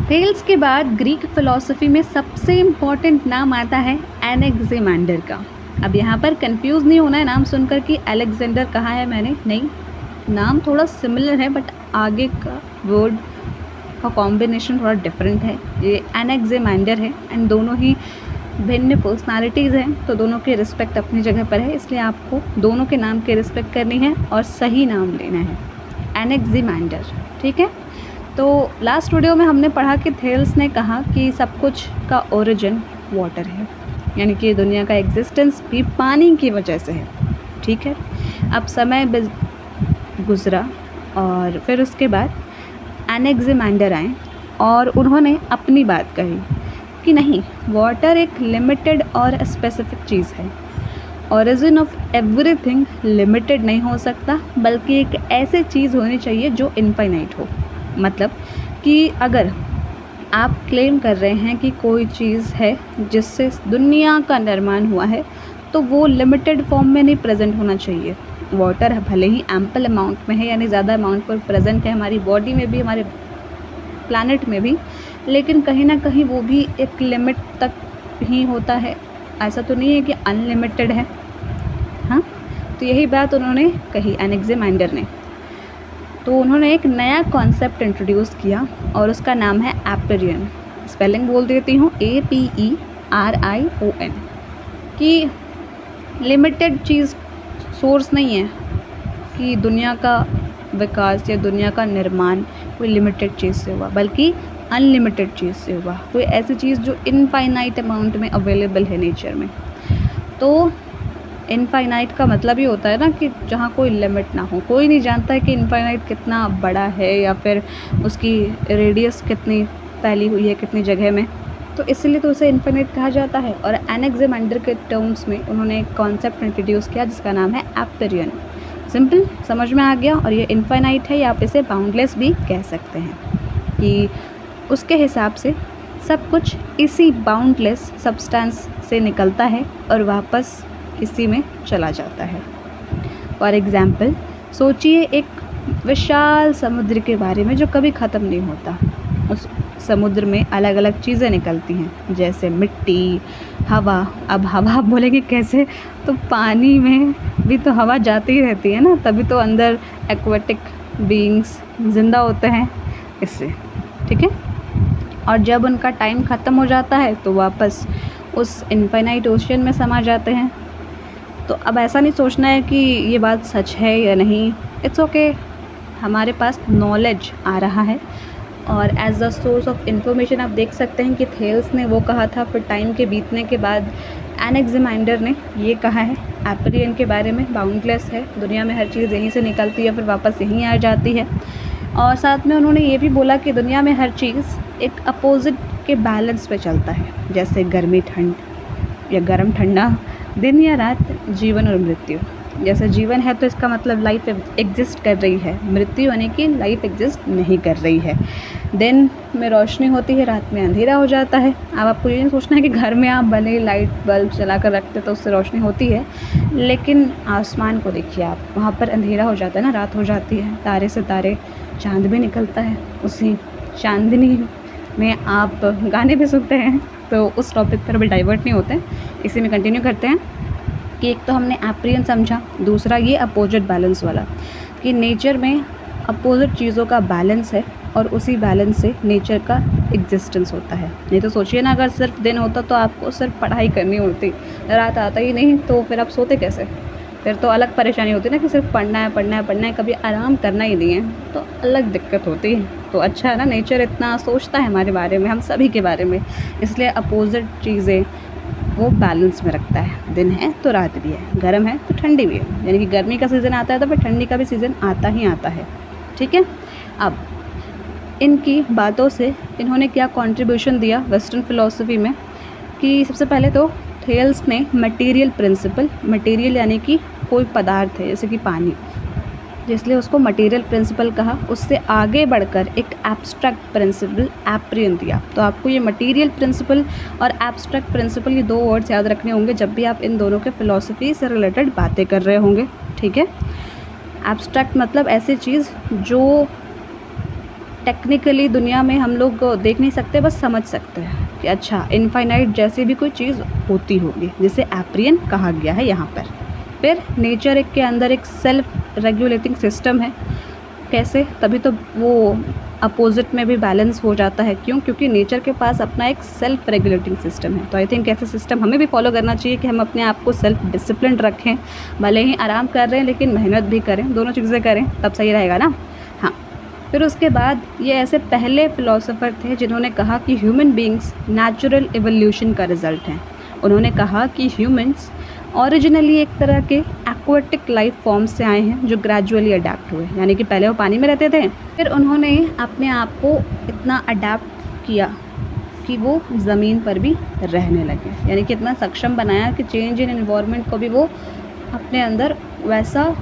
Thales के बाद Greek philosophy में सबसे इम्पॉर्टेंट नाम आता है एनेक्सिमैंडर का। अब यहाँ पर कंफ्यूज नहीं होना है नाम सुनकर कि अलेक्जेंडर कहा है मैंने, नहीं, नाम थोड़ा सिमिलर है बट आगे का वर्ड का कॉम्बिनेशन थोड़ा डिफरेंट है। ये एनेक्सिमैंडर है एंड दोनों ही भिन्न पर्सनालिटीज़ हैं, तो दोनों के रिस्पेक्ट अपनी जगह पर है, इसलिए आपको दोनों के नाम की रिस्पेक्ट करनी है और सही नाम लेना है, एनेक्सिमैंडर। ठीक है, तो लास्ट वीडियो में हमने पढ़ा कि थेल्स ने कहा कि सब कुछ का ओरिजिन वाटर है, यानी कि दुनिया का एग्जिस्टेंस भी पानी की वजह से है। ठीक है, अब समय गुज़रा और फिर उसके बाद एनेक्सिमैंडर आए और उन्होंने अपनी बात कही कि नहीं, वाटर एक लिमिटेड और स्पेसिफिक चीज़ है। ओरिजिन ऑफ एवरीथिंग लिमिटेड नहीं हो सकता, बल्कि एक ऐसी चीज़ होनी चाहिए जो इनफाइनाइट हो। मतलब कि अगर आप क्लेम कर रहे हैं कि कोई चीज़ है जिससे दुनिया का निर्माण हुआ है, तो वो लिमिटेड फॉर्म में नहीं प्रेजेंट होना चाहिए। वाटर भले ही एम्पल अमाउंट में है, यानी ज़्यादा अमाउंट पर प्रेजेंट है हमारी बॉडी में भी, हमारे प्लैनेट में भी, लेकिन कहीं ना कहीं वो भी एक लिमिट तक ही होता है। ऐसा तो नहीं है कि अनलिमिटेड है। हाँ, तो यही बात उन्होंने कही एनेक्सिमैंडर ने। तो उन्होंने एक नया कॉन्सेप्ट इंट्रोड्यूस किया और उसका नाम है एपेरियन। स्पेलिंग बोल देती हूँ, APERION, कि लिमिटेड चीज़ सोर्स नहीं है कि दुनिया का विकास या दुनिया का निर्माण कोई लिमिटेड चीज़ से हुआ, बल्कि अनलिमिटेड चीज़ से हुआ। कोई ऐसी चीज़ जो इनफाइनाइट अमाउंट में अवेलेबल है नेचर में। तो इनफाइनाइट का मतलब ही होता है ना कि जहाँ कोई लिमिट ना हो। कोई नहीं जानता है कि इनफाइनाइट कितना बड़ा है या फिर उसकी रेडियस कितनी फैली हुई है कितनी जगह में, तो इसलिए तो उसे इनफाइनाइट कहा जाता है। और एनेक्सिमैंडर के टर्म्स में उन्होंने एक कॉन्सेप्ट इंट्रोड्यूस किया जिसका नाम है एपेरियन। सिंपल, समझ में आ गया। और ये इनफाइनाइट है या आप इसे बाउंडलेस भी कह सकते हैं, कि उसके हिसाब से सब कुछ इसी बाउंडलेस सब्सटेंस से निकलता है और वापस इसी में चला जाता है। फॉर एग्ज़ाम्पल, सोचिए एक विशाल समुद्र के बारे में जो कभी ख़त्म नहीं होता। उस समुद्र में अलग अलग चीज़ें निकलती हैं, जैसे मिट्टी, हवा। अब हवा आप बोलेंगे कैसे, तो पानी में भी तो हवा जाती ही रहती है ना, तभी तो अंदर एक्वेटिक बीइंग्स ज़िंदा होते हैं इससे। ठीक है, और जब उनका टाइम ख़त्म हो जाता है तो वापस उस इनफाइनाइट ओशन में समा जाते हैं। तो अब ऐसा नहीं सोचना है कि ये बात सच है या नहीं, इट्स ओके। हमारे पास नॉलेज आ रहा है और as a source of information आप देख सकते हैं कि थेल्स ने वो कहा था, फिर टाइम के बीतने के बाद एनेक्सिमैंडर ने ये कहा है एपेरियन के बारे में, बाउंडलेस है, दुनिया में हर चीज़ यहीं से निकलती है फिर वापस यहीं आ जाती है। और साथ में उन्होंने ये भी बोला कि दुनिया में हर चीज़ एक अपोजिट के बैलेंस पे चलता है, जैसे गर्मी ठंड या गर्म ठंडा, दिन या रात, जीवन और मृत्यु। जैसे जीवन है तो इसका मतलब लाइफ एग्जिस्ट कर रही है, मृत्यु यानी कि लाइफ एग्जिस्ट नहीं कर रही है। दिन में रोशनी होती है, रात में अंधेरा हो जाता है। अब आपको ये नहीं सोचना है कि घर में आप भले लाइट बल्ब चला कर रखते तो उससे रोशनी होती है, लेकिन आसमान को देखिए आप, वहाँ पर अंधेरा हो जाता है ना, रात हो जाती है, तारे सितारे, चाँद भी निकलता है, उसी चांदनी में आप गाने भी सुनते हैं। तो उस टॉपिक पर अभी डाइवर्ट नहीं होते हैं, इसी में कंटिन्यू करते हैं कि एक तो हमने एपेरियन समझा, दूसरा ये अपोजिट बैलेंस वाला, कि नेचर में अपोजिट चीज़ों का बैलेंस है और उसी बैलेंस से नेचर का एग्जिस्टेंस होता है। नहीं तो सोचिए ना, अगर सिर्फ दिन होता तो आपको सिर्फ पढ़ाई करनी होती, रात आता ही नहीं, तो फिर आप सोते कैसे? फिर तो अलग परेशानी होती है ना कि सिर्फ पढ़ना है पढ़ना है पढ़ना है, कभी आराम करना ही नहीं है, तो अलग दिक्कत होती है। तो अच्छा है ना, नेचर इतना सोचता है हमारे बारे में, हम सभी के बारे में, इसलिए अपोजिट चीज़ें वो बैलेंस में रखता है। दिन है तो रात भी है, गर्म है तो ठंडी भी है, यानी कि गर्मी का सीज़न आता है तो फिर ठंडी का भी सीज़न आता ही आता है। ठीक है, अब इनकी बातों से इन्होंने क्या कंट्रीब्यूशन दिया वेस्टर्न फ़िलॉसफी में, कि सबसे पहले तो थेल्स ने मटेरियल प्रिंसिपल, मटेरियल यानी कि कोई पदार्थ है जैसे कि पानी, इसलिए उसको मटेरियल प्रिंसिपल कहा, उससे आगे बढ़कर एक एब्स्ट्रैक्ट प्रिंसिपल एपेरियन दिया। तो आपको ये मटेरियल प्रिंसिपल और एब्स्ट्रैक्ट प्रिंसिपल, ये दो वर्ड्स याद रखने होंगे जब भी आप इन दोनों के फ़िलॉसफी से रिलेटेड बातें कर रहे होंगे। ठीक है, एब्स्ट्रैक्ट मतलब ऐसी चीज़ जो टेक्निकली दुनिया में हम लोग देख नहीं सकते, बस समझ सकते हैं कि अच्छा इनफाइनाइट जैसी भी कोई चीज़ होती होगी, जिसे एप्रियन कहा गया है यहाँ पर। फिर नेचर एक के अंदर एक सेल्फ रेगुलेटिंग सिस्टम है। कैसे? तभी तो वो अपोजिट में भी बैलेंस हो जाता है। क्यों? क्योंकि नेचर के पास अपना एक सेल्फ रेगुलेटिंग सिस्टम है। तो आई थिंक ऐसे सिस्टम हमें भी फॉलो करना चाहिए कि हम अपने आप को सेल्फ डिसिप्लिन रखें, भले ही आराम कर रहे हैं लेकिन मेहनत भी करें, दोनों चीज़ें करें, तब सही रहेगा ना। हाँ, फिर उसके बाद ये ऐसे पहले फ़िलोसोफ़र थे जिन्होंने कहा कि ह्यूमन बीइंग्स नेचुरल इवोल्यूशन का रिज़ल्ट हैं। उन्होंने कहा कि ह्यूमन्स ओरिजिनली एक तरह के एक्वाटिक लाइफ फॉर्म्स से आए हैं जो ग्रेजुअली अडेप्ट हुए, यानी कि पहले वो पानी में रहते थे, फिर उन्होंने अपने आप को इतना अडेप्ट किया कि वो ज़मीन पर भी रहने लगे, यानी कि इतना सक्षम बनाया कि चेंज इन एनवायरनमेंट को भी वो अपने अंदर वैसा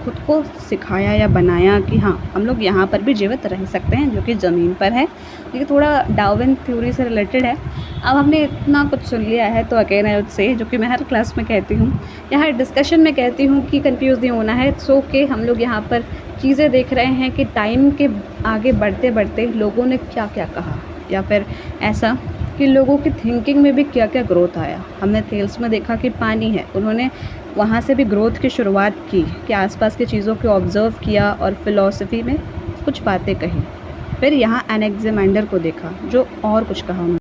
खुद को सिखाया या बनाया कि हाँ हम लोग यहाँ पर भी जीवित रह सकते हैं, जो कि ज़मीन पर है। ये थोड़ा डार्विन थ्योरी से रिलेटेड है। अब हमने इतना कुछ सुन लिया है तो अगेन आई वुड से, जो कि मैं हर क्लास में कहती हूँ या हर डिस्कशन में कहती हूँ कि कंफ्यूज नहीं होना है। सो के हम लोग यहाँ पर चीज़ें देख रहे हैं कि टाइम के आगे बढ़ते बढ़ते लोगों ने क्या क्या कहा, या फिर ऐसा कि लोगों की थिंकिंग में भी क्या क्या ग्रोथ आया। हमने थेल्स में देखा कि पानी है, उन्होंने वहाँ से भी ग्रोथ की शुरुआत की कि आसपास की चीज़ों को ऑब्ज़र्व किया और फ़िलॉसफ़ी में कुछ बातें कही। फिर यहाँ एनेक्ज़िमेंडर को देखा जो और कुछ कहा उन्होंने।